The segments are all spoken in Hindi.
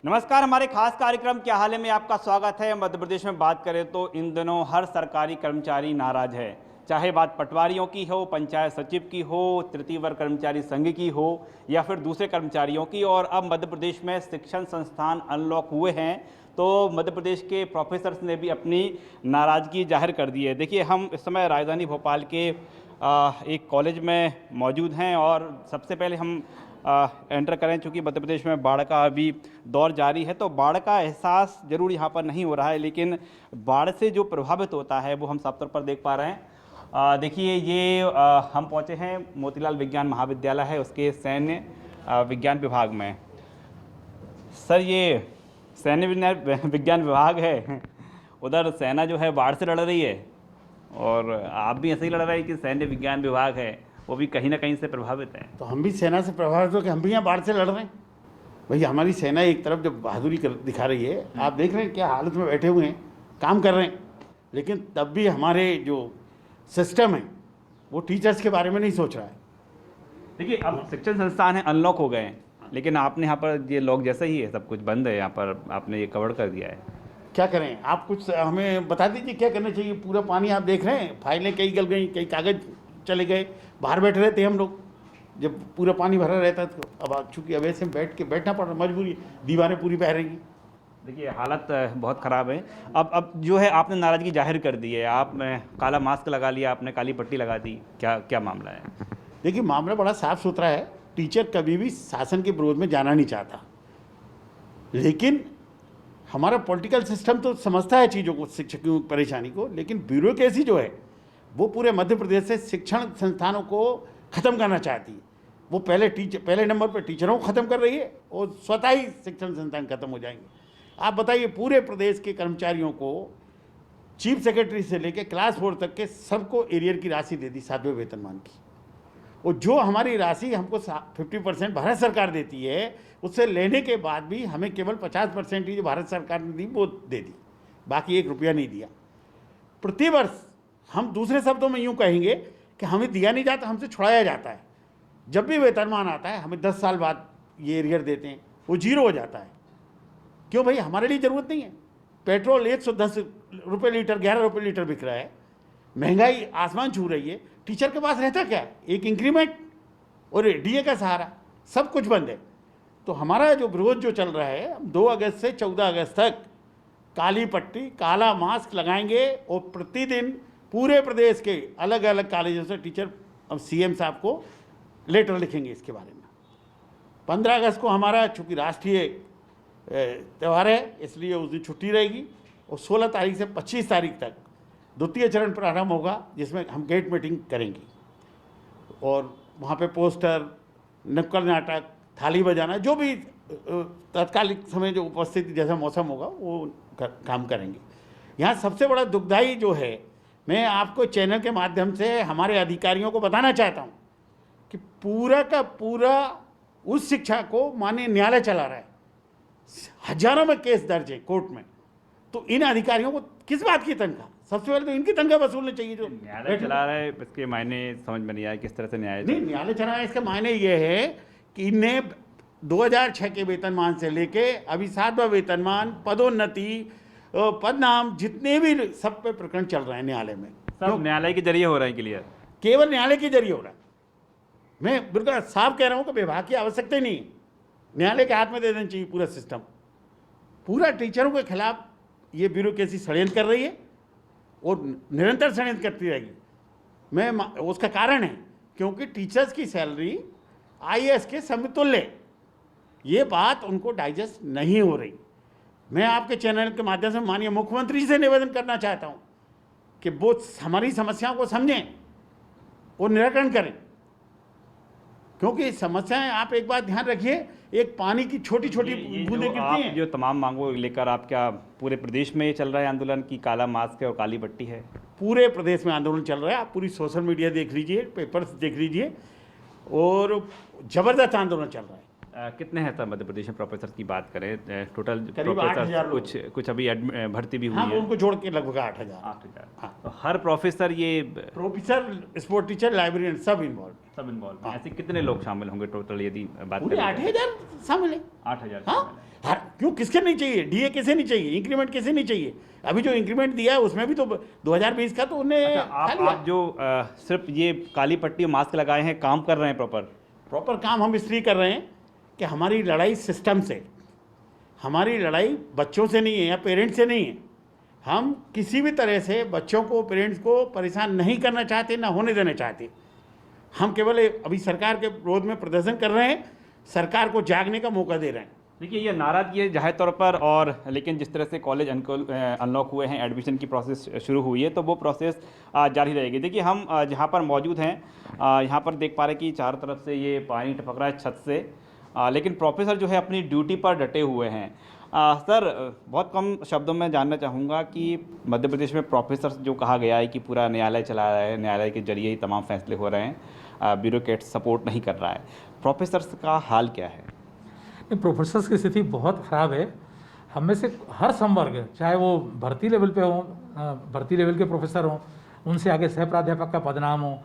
नमस्कार, हमारे खास कार्यक्रम क्या हाल है में आपका स्वागत है। मध्य प्रदेश में बात करें तो इन दिनों हर सरकारी कर्मचारी नाराज है, चाहे बात पटवारियों की हो, पंचायत सचिव की हो, तृतीय वर्ग कर्मचारी संघ की हो या फिर दूसरे कर्मचारियों की। और अब मध्य प्रदेश में शिक्षण संस्थान अनलॉक हुए हैं तो मध्य प्रदेश के प्रोफेसर्स ने भी अपनी नाराज़गी जाहिर कर दी है। देखिए, हम इस समय राजधानी भोपाल के एक कॉलेज में मौजूद हैं और सबसे पहले हम एंटर करें, चूँकि मध्य प्रदेश में बाढ़ का अभी दौर जारी है तो बाढ़ का एहसास ज़रूर यहाँ पर नहीं हो रहा है, लेकिन बाढ़ से जो प्रभावित होता है वो हम साफ तौर पर देख पा रहे हैं। देखिए, ये हम पहुँचे हैं मोतीलाल विज्ञान महाविद्यालय है, उसके सैन्य विज्ञान विभाग में। सर, ये सैन्य विज्ञान विभाग है, उधर सेना जो है बाढ़ से लड़ रही है और आप भी ऐसे ही लड़ रहे हैं कि सैन्य विज्ञान विभाग है वो भी कहीं ना कहीं से प्रभावित है। तो हम भी सेना से प्रभावित हो कि हम भी यहाँ बाढ़ से लड़ रहे हैं। भाई, हमारी सेना एक तरफ जब बहादुरी दिखा रही है, आप देख रहे हैं क्या हालत में बैठे हुए हैं, काम कर रहे हैं, लेकिन तब भी हमारे जो सिस्टम है वो टीचर्स के बारे में नहीं सोच रहा है। देखिए, अब शिक्षण संस्थान है अनलॉक हो गए हैं, लेकिन आपने यहाँ पर ये लॉक जैसा ही है, सब कुछ बंद है, यहाँ पर आपने ये कवर कर दिया है। क्या करें, आप कुछ हमें बता दीजिए क्या करना चाहिए। पूरा पानी आप देख रहे हैं, फाइलें कई गल गई, कई कागज चले गए, बाहर बैठे रहते हम लोग जब पूरा पानी भरा रहता है। तो अब चूँकि अब ऐसे बैठना पड़ रहा, मजबूरी, दीवारें पूरी बह रही हैं। देखिए, हालत बहुत ख़राब है। अब जो है आपने नाराज़गी जाहिर कर दी है, आप काला मास्क लगा लिया, आपने काली पट्टी लगा दी, क्या क्या मामला है? देखिए, मामला बड़ा साफ सुथरा है। टीचर कभी भी शासन के विरोध में जाना नहीं चाहता, लेकिन हमारा पॉलिटिकल सिस्टम तो समझता है चीज़ों को, शिक्षकों की परेशानी को, लेकिन ब्यूरोक्रेसी जो है वो पूरे मध्य प्रदेश से शिक्षण संस्थानों को ख़त्म करना चाहती है। वो पहले नंबर पर टीचरों को ख़त्म कर रही है और स्वतः ही शिक्षण संस्थान खत्म हो जाएंगे। आप बताइए, पूरे प्रदेश के कर्मचारियों को चीफ सेक्रेटरी से लेकर क्लास 4 तक के सबको एरियर की राशि दे दी 7वें वेतनमान की, और जो हमारी राशि हमको 50% भारत सरकार देती है, उससे लेने के बाद भी हमें केवल 50% ही जो भारत सरकार ने दी वो दे दी, बाकी 1 रुपया नहीं दिया। प्रतिवर्ष हम दूसरे शब्दों में यूँ कहेंगे कि हमें दिया नहीं जाता, हमसे छुड़ाया जाता है। जब भी वेतनमान आता है हमें 10 साल बाद ये एरियर देते हैं, वो 0 हो जाता है। क्यों भाई, हमारे लिए ज़रूरत नहीं है। पेट्रोल 110 रुपये लीटर, 11 रुपये लीटर बिक रहा है, महंगाई आसमान छू रही है, टीचर के पास रहता क्या? एक इंक्रीमेंट और डीए का सहारा, सब कुछ बंद है। तो हमारा जो विरोध जो चल रहा है, 2 अगस्त से 14 अगस्त तक काली पट्टी, काला मास्क लगाएंगे और प्रतिदिन पूरे प्रदेश के अलग अलग कॉलेजों से टीचर अब सीएम साहब को लेटर लिखेंगे इसके बारे में। 15 अगस्त को हमारा चूँकि राष्ट्रीय त्यौहार है, इसलिए उस दिन छुट्टी रहेगी, और 16 तारीख से 25 तारीख तक द्वितीय चरण प्रारंभ होगा, जिसमें हम गेट मीटिंग करेंगे और वहाँ पे पोस्टर, नुक्कड़ नाटक, थाली बजाना, जो भी तत्कालिक समय जो उपस्थिति जैसा मौसम होगा वो काम करेंगे। यहाँ सबसे बड़ा दुखदाई जो है, मैं आपको चैनल के माध्यम से हमारे अधिकारियों को बताना चाहता हूँ कि पूरा का पूरा उस शिक्षा को माननीय न्यायालय चला रहा है, हजारों में केस दर्ज है कोर्ट में। तो इन अधिकारियों को किस बात की तनख्वाह? सबसे पहले तो इनकी तनख्वाह वसूलने चाहिए। जो न्यायालय चला रहा है, इसके मायने समझ में नहीं आया किस तरह से न्याय नहीं, न्यायालय चला रहा है, इसका मायने ये है कि इन्हें 2006 के वेतनमान से लेके अभी 7वां वेतनमान, पदोन्नति, पदनाम, जितने भी सब पे प्रकरण चल रहे हैं न्यायालय में, सब न्यायालय के जरिए हो रहा है क्लियर, केवल न्यायालय के जरिए हो रहा है। मैं बिल्कुल साफ कह रहा हूँ कि विभाग की आवश्यकता ही नहीं है, न्यायालय के हाथ में दे देना चाहिए पूरा सिस्टम। पूरा टीचरों के खिलाफ ये ब्यूरोक्रेसी षड्यंत्र कर रही है और निरंतर षड्यंत्र करती रहेगी। उसका कारण है क्योंकि टीचर्स की सैलरी आईएएस के समतुल्य, ये बात उनको डाइजेस्ट नहीं हो रही। मैं आपके चैनल के माध्यम से माननीय मुख्यमंत्री से निवेदन करना चाहता हूँ कि वो हमारी समस्याओं को समझें और निराकरण करें, क्योंकि समस्याएं, आप एक बात ध्यान रखिए, एक पानी की छोटी छोटी बूंदें गिरती हैं। जो तमाम मांगों लेकर आप क्या पूरे प्रदेश में ये चल रहा है आंदोलन की काला मास्क है और काली पट्टी है? पूरे प्रदेश में आंदोलन चल रहा है। आप पूरी सोशल मीडिया देख लीजिए, पेपर्स देख लीजिए, और ज़बरदस्त आंदोलन चल रहा है। कितने हैं सर मध्य प्रदेश में प्रोफेसर की बात करें? टोटल करीब प्रोफेसर 8,000 लोग। कुछ अभी भर्ती भी हुई हाँ, है। उनको जोड़ के लगभग 8,000। 8,000। हाँ। तो हर प्रोफेसर ये प्रोफेसर, स्पोर्ट टीचर, लाइब्रेरियन सब इन्वॉल्व। सब इन्वॉल्व हाँ। ऐसे कितने लोग शामिल होंगे टोटल यदि बात पूरे करें? 8,000 शामिल है। 8,000 हाँ, हर क्यों, किसके नहीं चाहिए? डीए कैसे नहीं चाहिए? इंक्रीमेंट कैसे नहीं चाहिए? अभी जो इंक्रीमेंट दिया है उसमें भी तो 2020 का तो उन्हें अच्छा, खा लिया। आप जो सिर्फ ये काली पट्टी मास्क लगाए हैं, काम कर रहे हैं प्रॉपर काम हम इसलिए कर रहे हैं कि हमारी लड़ाई सिस्टम से, हमारी लड़ाई बच्चों से नहीं है या पेरेंट्स से नहीं है। हम किसी भी तरह से बच्चों को, पेरेंट्स को परेशान नहीं करना चाहते, ना होने देना चाहते। हम केवल अभी सरकार के विरोध में प्रदर्शन कर रहे हैं, सरकार को जागने का मौका दे रहे हैं। देखिए, ये नाराजगी है जाहिर तौर पर, और लेकिन जिस तरह से कॉलेज अनलॉक हुए हैं, एडमिशन की प्रोसेस शुरू हुई है, तो वो प्रोसेस जारी रहेगी। देखिए, हम जहाँ पर मौजूद हैं यहाँ पर देख पा रहे हैं कि चारों तरफ से ये पानी टपक रहा है छत से, लेकिन प्रोफेसर जो है अपनी ड्यूटी पर डटे हुए हैं। सर, बहुत कम शब्दों में जानना चाहूँगा कि मध्य प्रदेश में प्रोफेसर जो कहा गया है कि पूरा न्यायालय चला रहा है, न्यायालय के जरिए ही तमाम फैसले हो रहे हैं, ब्यूरोक्रेट सपोर्ट नहीं कर रहा है, प्रोफेसर्स का हाल क्या है? प्रोफेसर्स की स्थिति बहुत ख़राब है। हम में से हर संवर्ग, चाहे वो भर्ती लेवल पे हो, भर्ती लेवल के प्रोफेसर हों, उनसे आगे सह प्राध्यापक का पदनाम हो,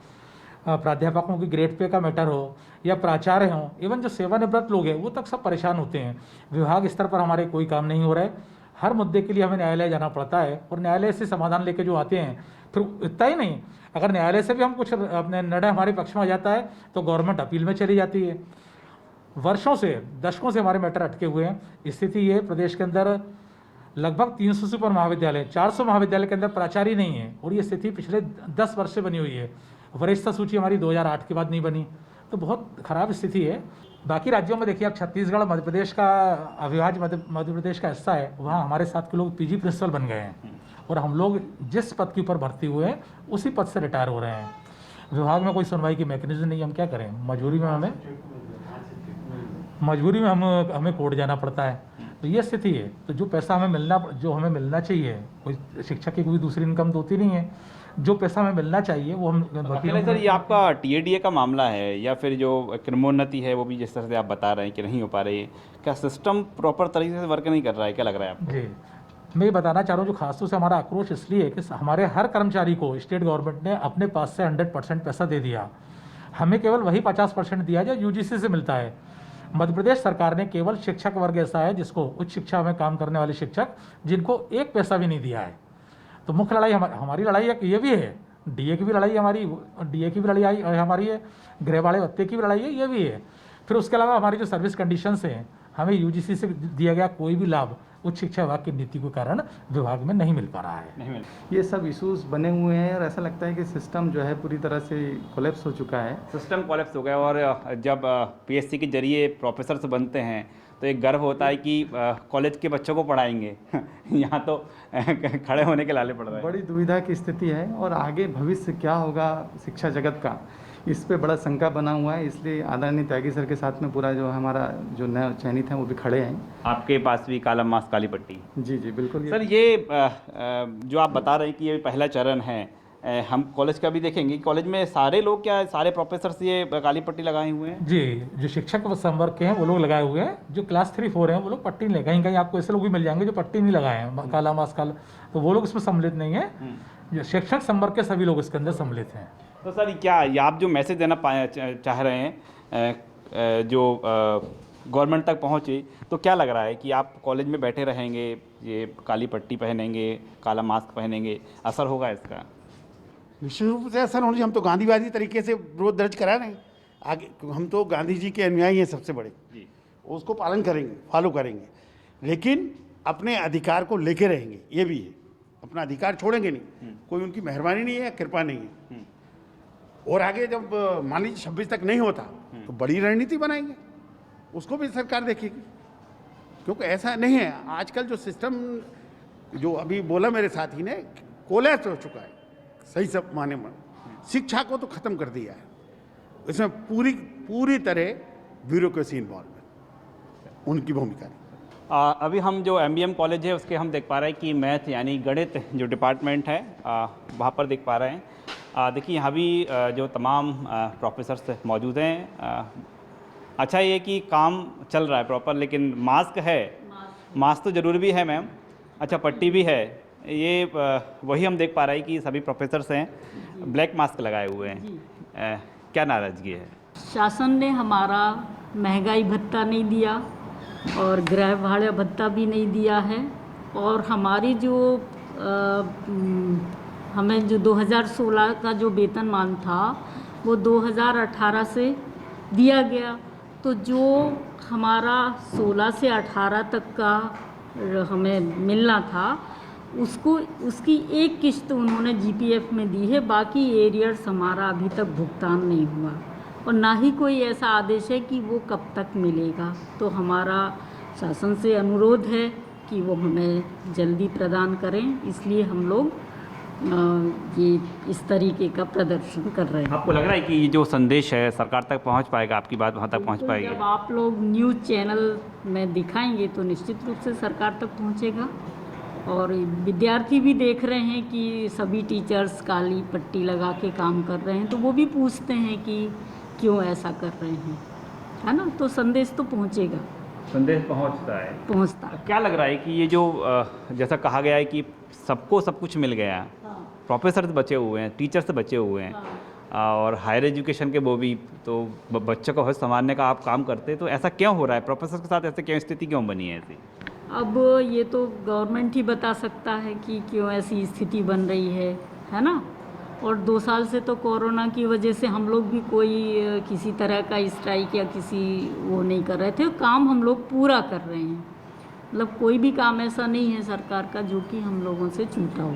प्राध्यापकों की ग्रेड पे का मैटर हो, या प्राचार्य हों, इवन जो सेवानिवृत्त लोग हैं वो तक सब परेशान होते हैं। विभाग स्तर पर हमारे कोई काम नहीं हो रहा है। हर मुद्दे के लिए हमें न्यायालय जाना पड़ता है, और न्यायालय से समाधान लेके जो आते हैं, फिर इतना ही नहीं, अगर न्यायालय से भी हम कुछ अपने निर्णय हमारे पक्ष में आ जाता है तो गवर्नमेंट अपील में चली जाती है। वर्षों से, दशकों से हमारे मैटर अटके हुए हैं। स्थिति ये, प्रदेश के अंदर लगभग 300 से ऊपर महाविद्यालय, 400 महाविद्यालय के अंदर प्राचार्य नहीं है, और ये स्थिति पिछले 10 वर्ष से बनी हुई है। वरिष्ठता सूची हमारी 2008 के बाद नहीं बनी, तो बहुत ख़राब स्थिति है। बाकी राज्यों में देखिए, अब छत्तीसगढ़ मध्य प्रदेश का अविभाज्य मध्य प्रदेश का हिस्सा है, वहाँ हमारे साथ के लोग पीजी प्रिंसिपल बन गए हैं, और हम लोग जिस पद के ऊपर भर्ती हुए हैं उसी पद से रिटायर हो रहे हैं। विभाग में कोई सुनवाई की मैकेनिज्म नहीं, हम क्या करें? मजबूरी में हमें कोर्ट जाना पड़ता है। तो ये स्थिति है। तो जो पैसा हमें मिलना चाहिए, कोई शिक्षक की कोई दूसरी इनकम तो होती नहीं है, जो पैसा हमें मिलना चाहिए वो हम वकील सर, ये आपका टीएडीए का मामला है या फिर जो क्रमोन्नति है वो भी जिस तरह से आप बता रहे हैं कि नहीं हो पा रही है, क्या सिस्टम प्रॉपर तरीके से वर्क नहीं कर रहा है? क्या लग रहा है आपको? जी, मैं ये बताना चाह रहा हूँ, जो खासतौर से हमारा आक्रोश इसलिए है कि हमारे हर कर्मचारी को स्टेट गवर्नमेंट ने अपने पास से 100% पैसा दे दिया। हमें केवल वही 50% दिया जो यूजीसी से मिलता है। मध्य प्रदेश सरकार ने केवल शिक्षक वर्ग ऐसा है जिसको, उच्च शिक्षा में काम करने वाले शिक्षक, जिनको एक पैसा भी नहीं दिया है। तो मुख्य लड़ाई हमारी लड़ाई ये भी है, डीए की भी लड़ाई हमारी है, गृह वाले भत्ते की भी लड़ाई है, ये भी है। फिर उसके अलावा हमारी जो सर्विस कंडीशंस हैं, हमें यूजीसी से दिया गया कोई भी लाभ उच्च शिक्षा विभाग की नीति के कारण विभाग में नहीं मिल पा रहा है। ये सब इश्यूज बने हुए हैं, और ऐसा लगता है कि सिस्टम जो है पूरी तरह से कोलैप्स हो चुका है। सिस्टम कोलैप्स हो गया, और जब पीएससी के जरिए प्रोफेसर बनते हैं तो एक गर्व होता है कि कॉलेज के बच्चों को पढ़ाएंगे। यहाँ तो खड़े होने के लाले पड़ रहे हैं। बड़ी दुविधा की स्थिति है, और आगे भविष्य क्या होगा शिक्षा जगत का, इस पे बड़ा शंका बना हुआ है। इसलिए आदरणीय त्यागी सर के साथ में पूरा जो हमारा जो नया चयनित है वो भी खड़े हैं। आपके पास भी काला मास्क काली पट्टी? जी जी बिल्कुल। सर, ये जो आप बता रहे हैं कि ये पहला चरण है, हम कॉलेज का भी देखेंगे। कॉलेज में सारे लोग, क्या सारे प्रोफेसर ये काली पट्टी लगाए हुए हैं? जी, जो शिक्षक संवर्ग के हैं वो लोग लगाए हुए हैं। जो क्लास 3-4 हैं वो लोग पट्टी नहीं लगाए। कहीं आपको ऐसे लोग भी मिल जाएंगे जो पट्टी नहीं लगाए हैं, काला मास्क काला, तो वो लोग इसमें सम्मिलित नहीं है। जो शिक्षक संवर्ग के सभी लोग इसके अंदर सम्मिलित हैं। तो सर, क्या आप जो मैसेज देना चाह रहे हैं जो गवर्नमेंट तक पहुँचे, तो क्या लग रहा है कि आप कॉलेज में बैठे रहेंगे, ये काली पट्टी पहनेंगे, काला मास्क पहनेंगे, असर होगा इसका? निश्चित रूप से असर होना। हम तो गांधीवादी तरीके से विरोध दर्ज करा रहे हैं। आगे हम तो गांधी जी के अनुयायी हैं सबसे बड़े जी, उसको पालन करेंगे, फॉलो करेंगे, लेकिन अपने अधिकार को लेके रहेंगे। ये भी है, अपना अधिकार छोड़ेंगे नहीं। कोई उनकी मेहरबानी नहीं है, कृपा नहीं है। और आगे जब मान लीजिए 26 तक नहीं होता तो बड़ी रणनीति बनाएंगे, उसको भी सरकार देखेगी। क्योंकि ऐसा नहीं है, आजकल जो सिस्टम जो अभी बोला मेरे साथी ने, कोलैप्स हो चुका है सही सब माने में। शिक्षा को तो खत्म कर दिया है, इसमें पूरी तरह ब्यूरोक्रेसी इन्वॉल्व है, उनकी भूमिका नहीं। अभी हम जो एमबीएम कॉलेज है उसके हम देख पा रहे हैं कि मैथ यानी गणित जो डिपार्टमेंट है वहाँ पर देख पा रहे हैं। देखिए, यहाँ भी जो तमाम प्रोफेसर्स मौजूद हैं, अच्छा ये कि काम चल रहा है प्रॉपर, लेकिन मास्क है, मास्क तो ज़रूर भी है मैम। अच्छा पट्टी भी है, ये वही हम देख पा रहे हैं कि सभी प्रोफेसर्स हैं ब्लैक मास्क लगाए हुए हैं। क्या नाराज़गी है? शासन ने हमारा महंगाई भत्ता नहीं दिया और गृह भाड़ा भत्ता भी नहीं दिया है, और हमारी जो हमें जो 2016 का जो वेतनमान था वो 2018 से दिया गया। तो जो हमारा 16 से 18 तक का हमें मिलना था उसको उसकी एक किश्त उन्होंने जीपीएफ में दी है, बाकी एरियर्स हमारा अभी तक भुगतान नहीं हुआ और ना ही कोई ऐसा आदेश है कि वो कब तक मिलेगा। तो हमारा शासन से अनुरोध है कि वो हमें जल्दी प्रदान करें, इसलिए हम लोग ये इस तरीके का प्रदर्शन कर रहे हैं। आपको लग रहा है कि ये जो संदेश है सरकार तक पहुंच पाएगा, आपकी बात वहां तक पहुंच पाएगी? जब आप लोग न्यूज़ चैनल में दिखाएंगे तो निश्चित रूप से सरकार तक पहुंचेगा, और विद्यार्थी भी देख रहे हैं कि सभी टीचर्स काली पट्टी लगा के काम कर रहे हैं, तो वो भी पूछते हैं कि क्यों ऐसा कर रहे हैं, है ना। तो संदेश तो पहुंचेगा, संदेश पहुंचता है, पहुंचता है। क्या लग रहा है कि ये जो जैसा कहा गया है कि सबको सब कुछ मिल गया, प्रोफेसर बचे हुए हैं, टीचर्स बचे हुए हैं, और हायर एजुकेशन के वो भी, तो बच्चों को हौसला संभालने का आप काम करते हैं, तो ऐसा क्यों हो रहा है प्रोफेसर के साथ? ऐसे क्यों स्थिति क्यों बनी है ऐसी? अब ये तो गवर्नमेंट ही बता सकता है कि क्यों ऐसी स्थिति बन रही है ना। और 2 साल से तो कोरोना की वजह से हम लोग भी कोई किसी तरह का स्ट्राइक या किसी वो नहीं कर रहे थे, काम हम लोग पूरा कर रहे हैं। मतलब कोई भी काम ऐसा नहीं है सरकार का जो कि हम लोगों से छूटा हो।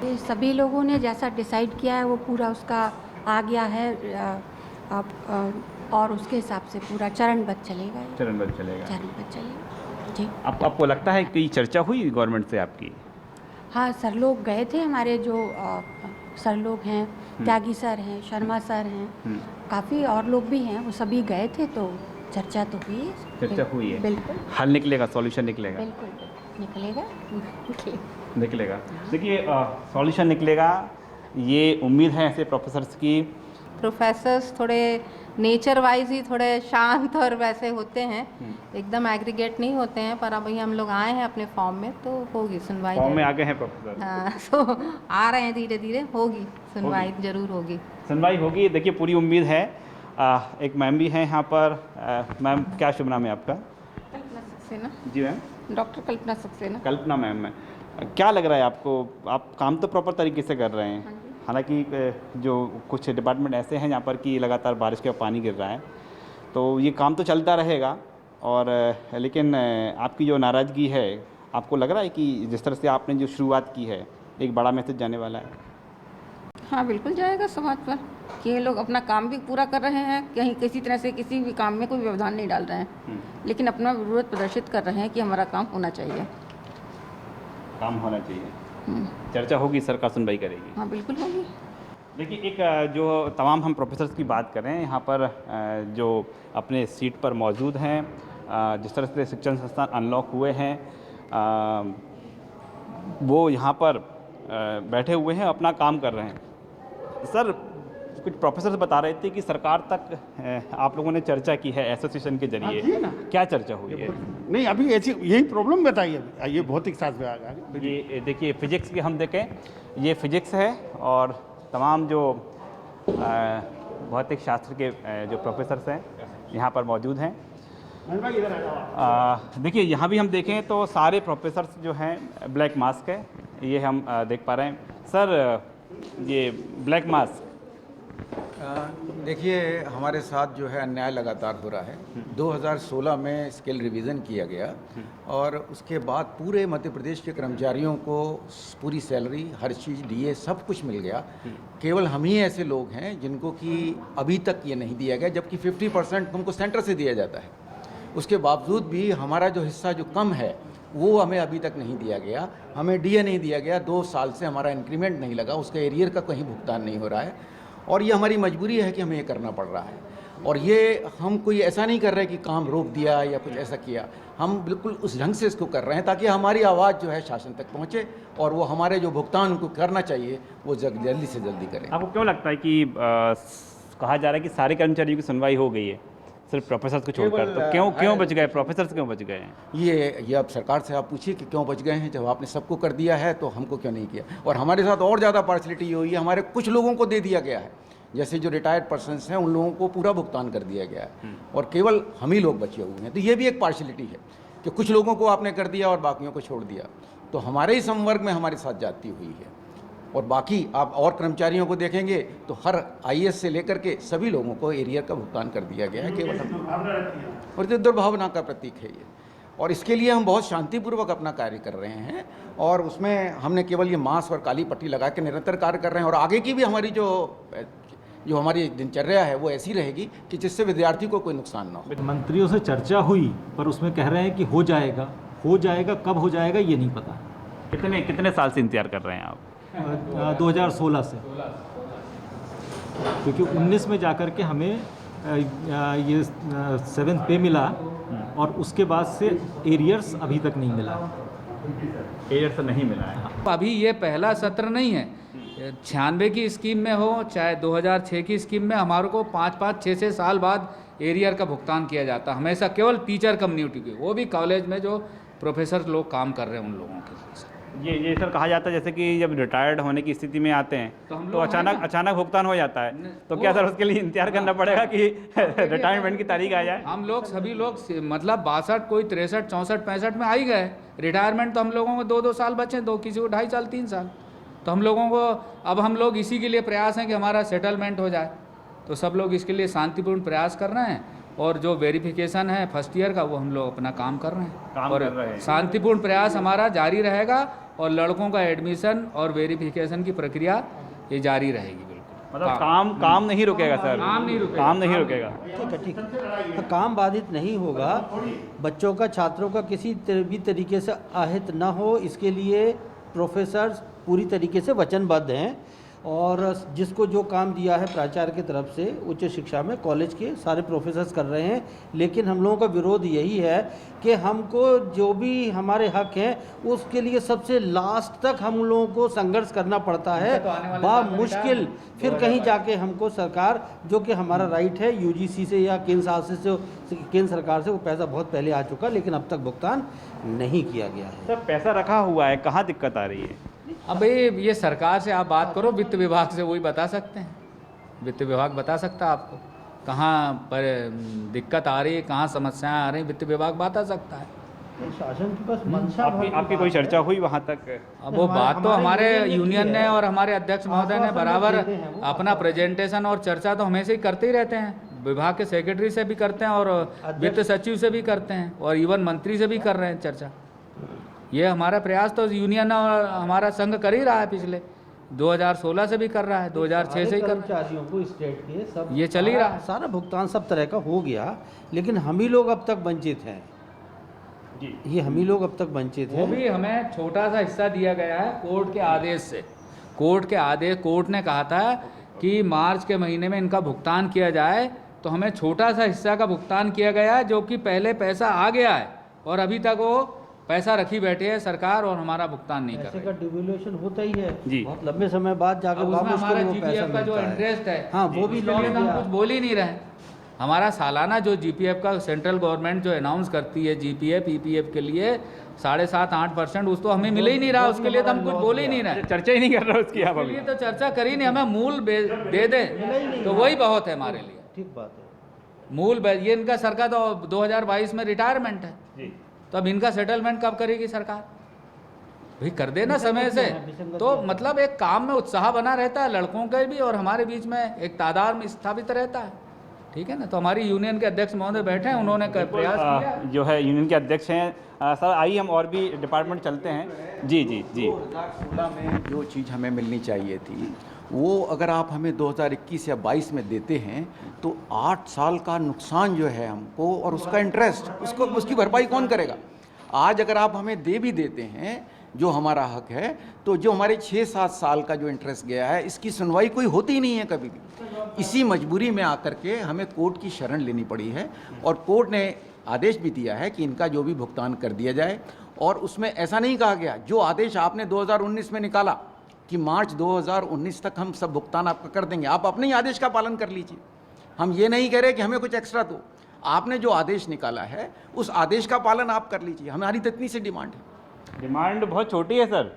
ये सभी लोगों ने जैसा डिसाइड किया है वो पूरा उसका आ गया है, और उसके हिसाब से पूरा चरणबद्ध चलेगा। चरणबद्ध चलेगा। चरणबद्ध चलेगा जी। आपको लगता है कि चर्चा हुई गवर्नमेंट से आपकी? हाँ, सर लोग गए थे, हमारे जो सर लोग हैं, त्यागी सर हैं, शर्मा सर हैं, काफ़ी और लोग भी हैं, वो सभी गए थे, तो चर्चा तो हुई है। चर्चा हुई है, बिल्कुल हल निकलेगा, सॉल्यूशन निकलेगा? बिल्कुल निकलेगा निकलेगा। देखिए सॉल्यूशन निकलेगा, ये उम्मीद है ऐसे प्रोफेसर्स की। प्रोफेसर्स थोड़े नेचर वाइज ही थोड़े शांत और वैसे होते हैं, एकदम एग्रीगेट नहीं होते हैं, पर अभी हम लोग आए हैं अपने फॉर्म में, तो होगी सुनवाई। फॉर्म में आगे हैं प्रोफेसर? हाँ, तो आ रहे हैं धीरे धीरे, होगी सुनवाई, जरूर होगी। सुनवाई होगी, देखिए पूरी उम्मीद है। एक मैम भी हैं यहाँ पर। मैम क्या शुभ नाम है आपका? कल्पना सक्सेना। जी मैम। डॉक्टर कल्पना सक्सेना। कल्पना मैम, क्या लग रहा है आपको? आप काम तो प्रॉपर तरीके से कर रहे हैं, हालांकि जो कुछ डिपार्टमेंट ऐसे हैं जहाँ पर कि लगातार बारिश का पानी गिर रहा है, तो ये काम तो चलता रहेगा, और लेकिन आपकी जो नाराज़गी है, आपको लग रहा है कि जिस तरह से आपने जो शुरुआत की है एक बड़ा मैसेज जाने वाला है? हाँ, बिल्कुल जाएगा समाज पर कि ये लोग अपना काम भी पूरा कर रहे हैं, कहीं किसी तरह से किसी भी काम में कोई व्यवधान नहीं डाल रहे हैं, लेकिन अपना विरोध प्रदर्शित कर रहे हैं कि हमारा काम होना चाहिए। काम होना चाहिए, चर्चा होगी, सरकार सुनवाई करेगी? हाँ, बिल्कुल होगी। देखिए एक जो तमाम हम प्रोफेसर्स की बात करें यहाँ पर, जो अपने सीट पर मौजूद हैं, जिस तरह से शिक्षण संस्थान अनलॉक हुए हैं, वो यहाँ पर बैठे हुए हैं, अपना काम कर रहे हैं। सर, कुछ प्रोफेसर्स बता रहे थे कि सरकार तक आप लोगों ने चर्चा की है एसोसिएशन के जरिए, क्या चर्चा हुई है? नहीं, अभी ऐसी यही प्रॉब्लम बताइए। अभी ये भौतिक शास्त्र में आ गया। ये देखिए फिजिक्स की हम देखें, ये फिजिक्स है, और तमाम जो भौतिक शास्त्र के जो प्रोफेसर्स हैं यहाँ पर मौजूद हैं। देखिए यहाँ भी हम देखें तो सारे प्रोफेसर्स जो हैं ब्लैक मास्क है, ये हम देख पा रहे हैं। सर, ये ब्लैक मास्क, देखिए हमारे साथ जो है अन्याय लगातार हो रहा है। 2016 में स्केल रिवीजन किया गया, और उसके बाद पूरे मध्य प्रदेश के कर्मचारियों को पूरी सैलरी, हर चीज़, डीए, सब कुछ मिल गया। केवल हम ही ऐसे लोग हैं जिनको कि अभी तक ये नहीं दिया गया, जबकि 50% हमको सेंटर से दिया जाता है। उसके बावजूद भी हमारा जो हिस्सा जो कम है वो हमें अभी तक नहीं दिया गया। हमें डीए नहीं दिया गया, 2 साल से हमारा इंक्रीमेंट नहीं लगा, उसका एरियर का कहीं भुगतान नहीं हो रहा है, और ये हमारी मजबूरी है कि हमें ये करना पड़ रहा है। और ये हम कोई ऐसा नहीं कर रहे कि काम रोक दिया या कुछ ऐसा किया, हम बिल्कुल उस ढंग से इसको कर रहे हैं ताकि हमारी आवाज़ जो है शासन तक पहुँचे, और वो हमारे जो भुगतान उनको करना चाहिए वो जल्दी से जल्दी करें। आपको क्यों लगता है कि कहा जा रहा है कि सारे कर्मचारियों की सुनवाई हो गई है, सिर्फ प्रोफेसर को छोड़कर, तो क्यों बच गए प्रोफेसर, क्यों बच गए? ये अब सरकार से आप पूछिए कि क्यों बच गए हैं। जब आपने सबको कर दिया है तो हमको क्यों नहीं किया? और हमारे साथ और ज़्यादा पार्शलिटी हुई है, हमारे कुछ लोगों को दे दिया गया है, जैसे जो रिटायर्ड पर्सन्स हैं उन लोगों को पूरा भुगतान कर दिया गया है और केवल हम ही लोग बचे हुए हैं। तो ये भी एक पार्शलिटी है कि कुछ लोगों को आपने कर दिया और बाकियों को छोड़ दिया। तो हमारे ही संवर्ग में हमारे साथ जाती हुई है। और बाकी आप और कर्मचारियों को देखेंगे तो हर आईएएस से लेकर के सभी लोगों को एरियर का भुगतान कर दिया गया है केवल, और जो दुर्भावना का प्रतीक है ये। और इसके लिए हम बहुत शांतिपूर्वक अपना कार्य कर रहे हैं और उसमें हमने केवल ये मास्क और काली पट्टी लगा के निरंतर कार्य कर रहे हैं। और आगे की भी हमारी जो हमारी दिनचर्या है वो ऐसी रहेगी कि जिससे विद्यार्थी को कोई नुकसान ना हो। मंत्रियों से चर्चा हुई पर उसमें कह रहे हैं कि हो जाएगा, कब हो जाएगा ये नहीं पता। कितने साल से इंतजार कर रहे हैं आप? 2016 से, क्योंकि 19 में जाकर के हमें ये 7th पे मिला और उसके बाद से एरियर्स अभी तक नहीं मिला। एरियर्स नहीं मिला है। अभी ये पहला सत्र नहीं है। 96 की स्कीम में हो चाहे 2006 की स्कीम में, हमारे को 5-5, 6-6 साल बाद एरियर का भुगतान किया जाता, हमेशा केवल टीचर कम्युनिटी के, वो भी कॉलेज में जो प्रोफेसर लोग काम कर रहे हैं उन लोगों के। ये सर कहा जाता है जैसे कि जब रिटायर्ड होने की स्थिति में आते हैं तो अचानक भुगतान हो जाता है, तो क्या सर उसके लिए इंतजार करना पड़ेगा कि रिटायरमेंट की तारीख आ जाए? हम लोग सभी लोग मतलब 62, कोई 63, 64, 65 में आ ही गए। रिटायरमेंट तो हम लोगों को 2-2 साल बचे, किसी को 2.5 साल, 3 साल। तो हम लोगों को अब हम लोग इसी के लिए प्रयास हैं कि हमारा सेटलमेंट हो जाए। तो सब लोग इसके लिए शांतिपूर्ण प्रयास कर रहे हैं और जो वेरिफिकेशन है फर्स्ट ईयर का वो हम लोग अपना काम कर रहे हैं और शांतिपूर्ण प्रयास हमारा जारी रहेगा और लड़कों का एडमिशन और वेरिफिकेशन की प्रक्रिया ये जारी रहेगी। बिल्कुल मतलब काम नहीं रुकेगा सर? काम नहीं रुकेगा। ठीक है। काम बाधित नहीं होगा, बच्चों का, छात्रों का किसी भी तरीके से अहित ना हो, इसके लिए प्रोफेसर पूरी तरीके से वचनबद्ध हैं और जिसको जो काम दिया है प्राचार्य की तरफ से उच्च शिक्षा में कॉलेज के सारे प्रोफेसर्स कर रहे हैं। लेकिन हम लोगों का विरोध यही है कि हमको जो भी हमारे हक हैं उसके लिए सबसे लास्ट तक हम लोगों को संघर्ष करना पड़ता है, मुश्किल। फिर कहीं जाके हमको सरकार, जो कि हमारा राइट है यूजीसी से या केंद्र सरकार से वो पैसा बहुत पहले आ चुका, लेकिन अब तक भुगतान नहीं किया गया है। सर पैसा रखा हुआ है, कहाँ दिक्कत आ रही है? अब ये सरकार से आप बात करो, वित्त विभाग से वही बता सकते हैं। वित्त विभाग बता सकता है आपको कहाँ पर दिक्कत आ रही है, कहाँ समस्याएं आ रही हैं, वित्त विभाग बता सकता है। शासन के पास मंशा आपकी कोई चर्चा हुई वहाँ तक? अब वो बात तो हमारे यूनियन ने और हमारे अध्यक्ष महोदय ने बराबर अपना प्रेजेंटेशन और चर्चा तो हमेशा ही करते ही रहते हैं। विभाग के सेक्रेटरी से भी करते हैं और वित्त सचिव से भी करते हैं और इवन मंत्री से भी कर रहे हैं चर्चा। ये हमारा प्रयास तो यूनियन और हमारा संघ कर ही रहा है, पिछले 2016 से भी कर रहा है, 2006 से ही कर्मचारियों को स्टेट के सब ये चल ही रहा है। सारा भुगतान सब तरह का हो गया, लेकिन हम ही लोग अब तक वंचित हैं जी। ये हम ही लोग अब तक वंचित हैं। वो भी हमें छोटा सा हिस्सा दिया गया है कोर्ट के आदेश से। कोर्ट ने कहा था कि मार्च के महीने में इनका भुगतान किया जाए, तो हमें छोटा सा हिस्सा का भुगतान किया गया है, जो कि पहले पैसा आ गया है और अभी तक वो पैसा रखी बैठे है सरकार और हमारा भुगतान नहीं कर रही। पैसे का डिवैल्यूएशन होता ही है जी। बहुत लंबे समय बाद जाकर हमारा जीपीएफ का जो इंटरेस्ट है, हाँ वो भी हम कुछ बोल ही नहीं रहे। हमारा सालाना जो जीपीएफ का सेंट्रल गवर्नमेंट जो अनाउंस करती है जीपीएफ ईपीएफ के लिए 7.5-8%, उस तो हमें मिल ही नहीं रहा, उसके लिए तो हम कुछ बोल ही नहीं रहे, चर्चा ही नहीं कर रहा उसकी। आप अभी तो चर्चा करी नहीं, हमें मूल दे दें तो वही बहुत है हमारे लिए। ठीक बात है। मूल ये इनका सरकार तो 2022 में रिटायरमेंट है, तो अब इनका सेटलमेंट कब करेगी सरकार? भाई कर देना समय से, तो मतलब एक काम में उत्साह बना रहता है लड़कों के भी और हमारे बीच में एक तादाद में स्थापित रहता है। ठीक है ना। तो हमारी यूनियन के अध्यक्ष महोदय बैठे हैं, उन्होंने प्रयास किया। जो है यूनियन के अध्यक्ष हैं सर, आइए हम और भी डिपार्टमेंट चलते हैं। जी 2016 में जो चीज़ हमें मिलनी चाहिए थी वो अगर आप हमें 2021 या 22 में देते हैं तो 8 साल का नुकसान जो है हमको और उसका इंटरेस्ट, उसकी भरपाई कौन करेगा? आज अगर आप हमें दे भी देते हैं जो हमारा हक है, तो जो हमारे 6-7 साल का जो इंटरेस्ट गया है इसकी सुनवाई कोई होती ही नहीं है कभी भी। इसी मजबूरी में आकर के हमें कोर्ट की शरण लेनी पड़ी है और कोर्ट ने आदेश भी दिया है कि इनका जो भी भुगतान कर दिया जाए। और उसमें ऐसा नहीं कहा गया, जो आदेश आपने 2019 में निकाला कि मार्च 2019 तक हम सब भुगतान आपका कर देंगे, आप अपने ही आदेश का पालन कर लीजिए। हम ये नहीं कह रहे कि हमें कुछ एक्स्ट्रा दो, आपने जो आदेश निकाला है उस आदेश का पालन आप कर लीजिए, हमारी तो इतनी सी डिमांड है। डिमांड बहुत छोटी है सर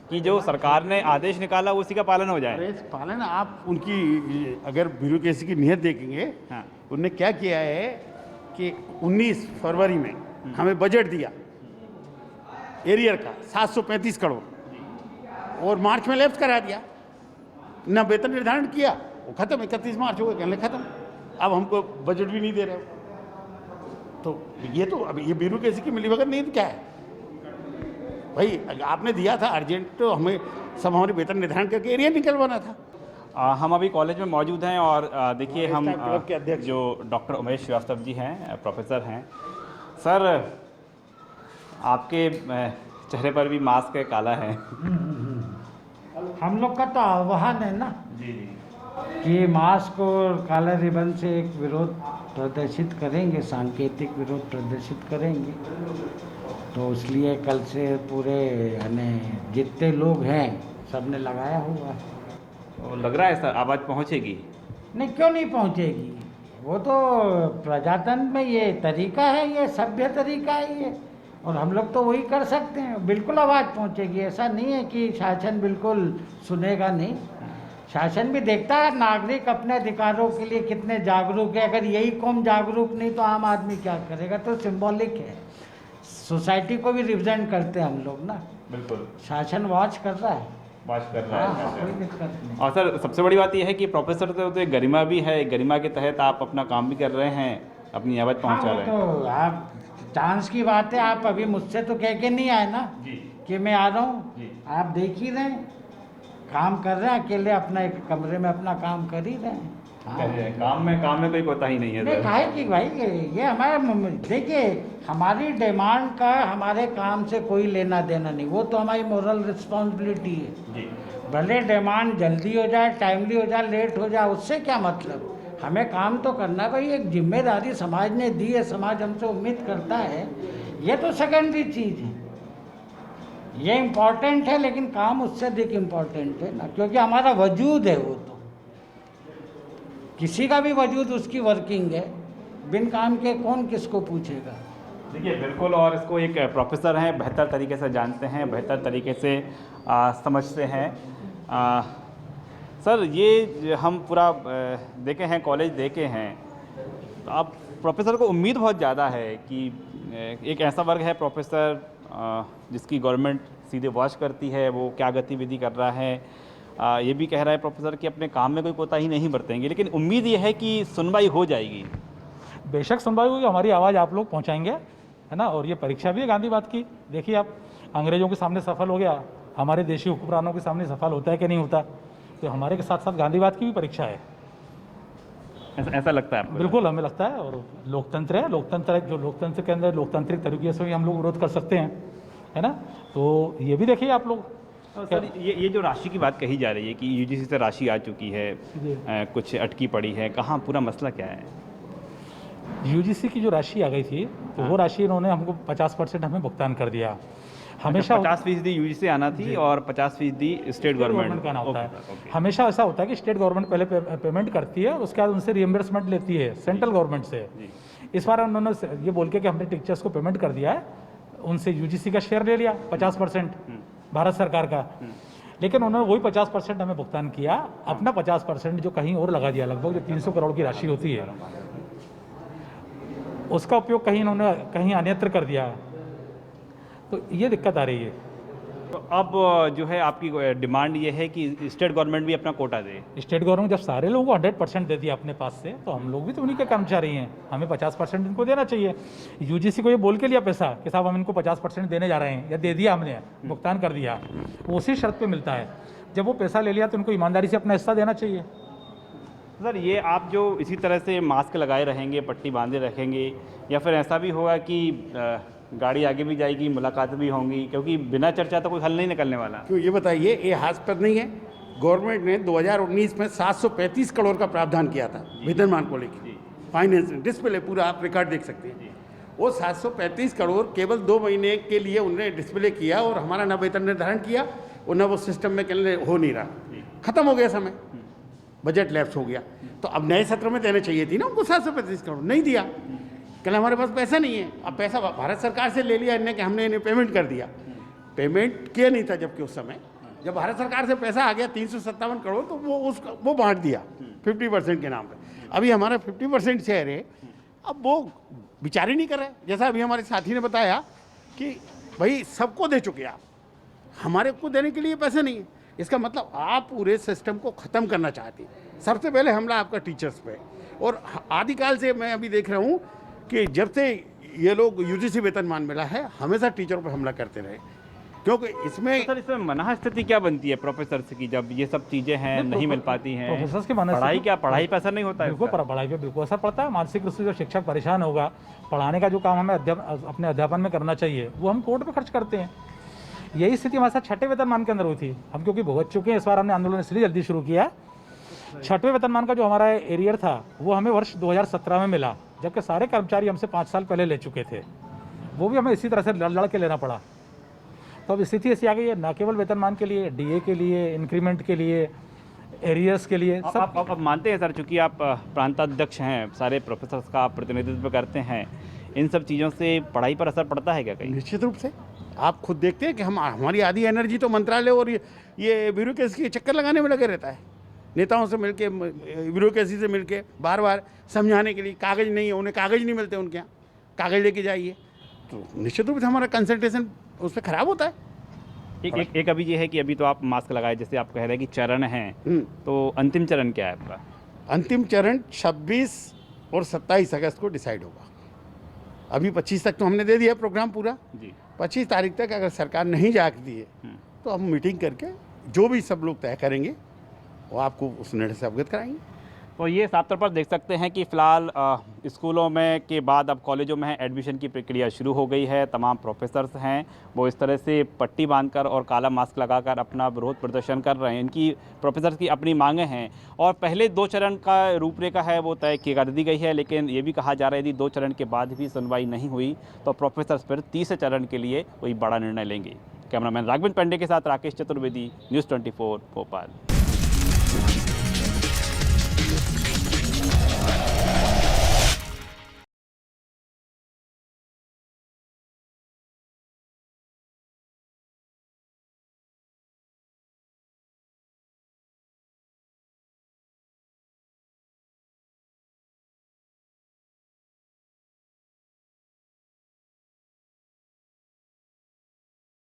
कि जो सरकार ने आदेश निकाला उसी का पालन हो जाए। अरे पालन आप उनकी अगर ब्यूरोक्रेसी की नीयत देखेंगे, हाँ। उनने क्या किया है कि 19 फरवरी में हमें बजट दिया एरियर का 735 करोड़ और मार्च में लैप्स करा दिया, ना वेतन निर्धारण किया, वो खत्म। 31 मार्च हो गए, कहने खत्म, अब हमको बजट भी नहीं दे रहे हो। तो ये तो अब ये ब्यूरोक्रेसी की मिलीभगत नहीं तो क्या है भाई? आपने दिया था अर्जेंट, तो हमें सब हमारे वेतन निर्धारण करके एरिया निकलवाना था। हम अभी कॉलेज में मौजूद हैं और देखिए हम क्लब के अध्यक्ष जो डॉक्टर उमेश श्रीवास्तव जी हैं, प्रोफेसर हैं। सर, आपके चेहरे पर भी मास्क है, काला है। हम लोग का तो आह्वान है ना जी जी कि मास्क और काला रिबन से एक विरोध प्रदर्शित करेंगे, सांकेतिक विरोध प्रदर्शित करेंगे। तो इसलिए कल से पूरे यानी जितने लोग हैं सब ने लगाया हुआ है। तो लग रहा है सर आवाज़ पहुंचेगी? नहीं, क्यों नहीं पहुंचेगी? वो तो प्रजातंत्र में ये तरीका है, ये सभ्य तरीका है ये, और हम लोग तो वही कर सकते हैं। बिल्कुल आवाज़ पहुंचेगी। ऐसा नहीं है कि शासन बिल्कुल सुनेगा नहीं। शासन भी देखता है नागरिक अपने अधिकारों के लिए कितने जागरूक है। अगर यही कौम जागरूक नहीं तो आम आदमी क्या करेगा? तो सिंबॉलिक है, सोसाइटी को भी रिप्रेजेंट करते हैं हम लोग ना। बिल्कुल, शासन वॉच कर रहा है, बात कर रहा हाँ, है। कोई दिक्कत नहीं। और सर सबसे बड़ी बात यह है कि प्रोफेसर तो एक गरिमा भी है, गरिमा के तहत आप अपना काम भी कर रहे हैं, अपनी आवाज़ पहुंचा हाँ, रहे हैं। तो आप चांस की बात है। आप अभी मुझसे तो कह के नहीं आए ना जी कि मैं आ रहा हूँ। जी। आप देख ही रहे हैं, काम कर रहे हैं अकेले, अपना एक कमरे में अपना काम कर ही रहे हैं। हाँ। काम में कोई कोताही नहीं है नहीं, सर। काहे की भाई, ये हमारा देखिए, हमारी डिमांड का हमारे काम से कोई लेना देना नहीं। वो तो हमारी मोरल रिस्पॉन्सिबिलिटी है। जी भले डिमांड जल्दी हो जाए, टाइमली हो जाए, लेट हो जाए, उससे क्या मतलब। हमें काम तो करना भाई, एक जिम्मेदारी समाज ने दी है, समाज हमसे उम्मीद करता है। ये तो सेकेंडरी चीज़ है, ये इम्पोर्टेंट है, लेकिन काम उससे अधिक इम्पोर्टेंट है ना, क्योंकि हमारा वजूद है। वो तो किसी का भी वजूद उसकी वर्किंग है, बिन काम के कौन किसको पूछेगा। देखिए बिल्कुल, और इसको एक प्रोफेसर हैं, बेहतर तरीके से जानते हैं, बेहतर तरीके से समझते हैं। सर, ये हम पूरा देखे हैं, कॉलेज देखे हैं, तो अब प्रोफेसर को उम्मीद बहुत ज़्यादा है कि एक ऐसा वर्ग है प्रोफेसर जिसकी गवर्नमेंट सीधे वॉच करती है, वो क्या गतिविधि कर रहा है। ये भी कह रहा है प्रोफेसर कि अपने काम में कोई कोताही नहीं बरतेंगे, लेकिन उम्मीद ये है कि सुनवाई हो जाएगी। बेशक सुनवाई होगी, हमारी आवाज़ आप लोग पहुंचाएंगे, है ना। और ये परीक्षा भी है गांधीवाद की। देखिए आप, अंग्रेजों के सामने सफल हो गया, हमारे देशी हुक्मरानों के सामने सफल होता है कि नहीं होता? तो हमारे के साथ साथ गांधीवाद की भी परीक्षा है। ऐसा लगता है आपको? बिल्कुल, हमें लगता है। और लोकतंत्र है, लोकतंत्र जो लोकतंत्र के अंदर लोकतांत्रिक तरीके से भी हम लोग विरोध कर सकते हैं, है ना। तो ये भी देखिए आप लोग। सर, ये जो राशि की बात कही जा रही है कि यूजीसी से राशि आ चुकी है, कुछ अटकी पड़ी है, कहाँ पूरा मसला क्या है? यूजीसी की जो राशि आ गई थी, तो वो राशि इन्होंने हमको 50% हमें भुगतान कर दिया। हमेशा 50% यूजीसी आना थी और 50% स्टेट गवर्नमेंट का ना होता है। हमेशा ऐसा होता है कि स्टेट गवर्नमेंट पहले पेमेंट करती है, उसके बाद उनसे रिएम्बर्समेंट लेती है सेंट्रल गवर्नमेंट से। इस बार उन्होंने ये बोल के कि हमने टीचर्स को पेमेंट कर दिया है, उनसे यूजीसी का शेयर ले लिया 50% भारत सरकार का, लेकिन उन्होंने वही 50% हमें भुगतान किया, अपना 50% जो कहीं और लगा दिया। लगभग जो 300 करोड़ की राशि होती है उसका उपयोग कहीं इन्होंने कहीं अन्यत्र कर दिया, तो ये दिक्कत आ रही है। तो अब जो है आपकी डिमांड ये है कि स्टेट गवर्नमेंट भी अपना कोटा दे। स्टेट गवर्नमेंट जब सारे लोगों को 100% दे दिया अपने पास से, तो हम लोग भी तो उन्हीं के कर्मचारी हैं, हमें 50% इनको देना चाहिए। यूजीसी को ये बोल के लिया पैसा कि साहब हम इनको 50% देने जा रहे हैं, या दे दिया, हमने भुगतान कर दिया, वो उसी शर्त पे मिलता है। जब वो पैसा ले लिया तो उनको ईमानदारी से अपना हिस्सा देना चाहिए। सर, ये आप जो इसी तरह से मास्क लगाए रहेंगे, पट्टी बांधे रखेंगे, या फिर ऐसा भी होगा कि गाड़ी आगे भी जाएगी, मुलाकात भी होंगी, क्योंकि बिना चर्चा तो कोई हल नहीं निकलने वाला। क्यों ये बताइए, ये हास्यास्पद नहीं है? गवर्नमेंट ने 2019 में 735 करोड़ का प्रावधान किया था वेतनमान को लेकर, फाइनेंस डिस्प्ले पूरा आप रिकॉर्ड देख सकते हैं। वो 735 करोड़ केवल 2 महीने के लिए उन्होंने डिस्प्ले किया, और हमारा ना वेतन निर्धारण किया और ना वो सिस्टम में हो नहीं रहा, खत्म हो गया समय, बजट लैप्स हो गया। तो अब नए सत्र में देना चाहिए थी ना उनको 735 करोड़, नहीं दिया। कल हमारे पास पैसा नहीं है, अब पैसा भारत सरकार से ले लिया इन्हें कि हमने इन्हें पेमेंट कर दिया, पेमेंट किया नहीं था, जबकि उस समय जब भारत सरकार से पैसा आ गया 357 करोड़ तो वो बांट दिया 50% के नाम पे। अभी हमारा 50% शेयर है, अब वो विचार ही नहीं कर रहे। जैसा अभी हमारे साथी ने बताया कि भाई सबको दे चुके आप, हमारे को देने के लिए पैसे नहीं है। इसका मतलब आप पूरे सिस्टम को ख़त्म करना चाहते हैं। सबसे पहले हमला आपका टीचर्स पे, और आदिकाल से मैं अभी देख रहा हूँ कि जब से ये लोग यूजीसी वेतनमान मिला है हमेशा टीचरों पर हमला करते रहे, क्योंकि इसमें सर इसमें मना स्थिति क्या बनती है प्रोफेसर की जब ये सब चीज़ें हैं नहीं मिल पाती हैं? प्रोफेसर्स की मना पढ़ाई पर असर नहीं होता है? बिल्कुल पढ़ाई पे बिल्कुल असर पड़ता है। मानसिक रूप से जो शिक्षक परेशान होगा, पढ़ाने का जो काम हमें अपने अध्यापन में करना चाहिए वो हम कोर्ट पे खर्च करते हैं। यही स्थिति हमारे साथ छठे वेतनमान के अंदर हुई थी। हम क्योंकि भुगत चुके हैं, इस बार हमने आंदोलन इसलिए जल्दी शुरू किया। छठवें वेतनमान का जो हमारा एरियर था वो हमें वर्ष 2017 में मिला, जबकि सारे कर्मचारी हमसे 5 साल पहले ले चुके थे। वो भी हमें इसी तरह से लड़ के लेना पड़ा। तो अब स्थिति ऐसी आ गई है, न केवल वेतनमान के लिए, डीए के लिए, इंक्रीमेंट के लिए, एरियर्स के लिए सब। आप मानते हैं सर, चूँकि आप प्रांताध्यक्ष हैं, सारे प्रोफेसर्स का आप प्रतिनिधित्व करते हैं, इन सब चीज़ों से पढ़ाई पर असर पड़ता है क्या कहीं? निश्चित रूप से आप खुद देखते हैं कि हमारी आधी एनर्जी तो मंत्रालय और ये ब्यूरोक्रेसी के चक्कर लगाने में लगे रहता है। नेताओं से मिलके, ब्यूरोक्रेसी से मिलके बार बार समझाने के लिए, कागज़ नहीं है, उन्हें कागज़ नहीं मिलते उनके यहाँ, कागज़ लेके जाइए, तो निश्चित रूप से हमारा कंसंट्रेशन उस पर खराब होता है। एक अभी ये है कि अभी तो आप मास्क लगाए, जैसे आप कह रहे हैं कि चरण हैं, तो अंतिम चरण क्या है आपका? अंतिम चरण 26 और 27 अगस्त को डिसाइड होगा। अभी 25 तक तो हमने दे दिया प्रोग्राम पूरा जी। 25 तारीख तक अगर सरकार नहीं जागती है तो हम मीटिंग करके जो भी सब लोग तय करेंगे वो आपको उस निर्णय से अवगत कराएंगे। तो ये साफ तौर पर देख सकते हैं कि फ़िलहाल स्कूलों में के बाद अब कॉलेजों में एडमिशन की प्रक्रिया शुरू हो गई है। तमाम प्रोफेसर्स हैं वो इस तरह से पट्टी बांधकर और काला मास्क लगाकर अपना विरोध प्रदर्शन कर रहे हैं। इनकी प्रोफेसर्स की अपनी मांगें हैं और पहले 2 चरण का रूपरेखा है वो तय कर दी गई है, लेकिन ये भी कहा जा रहा है यदि 2 चरण के बाद भी सुनवाई नहीं हुई तो प्रोफेसर्स फिर 30 चरण के लिए कोई बड़ा निर्णय लेंगे। कैमरामैन राघवेंद्र पांडे के साथ राकेश चतुर्वेदी, न्यूज़ 24 भोपाल।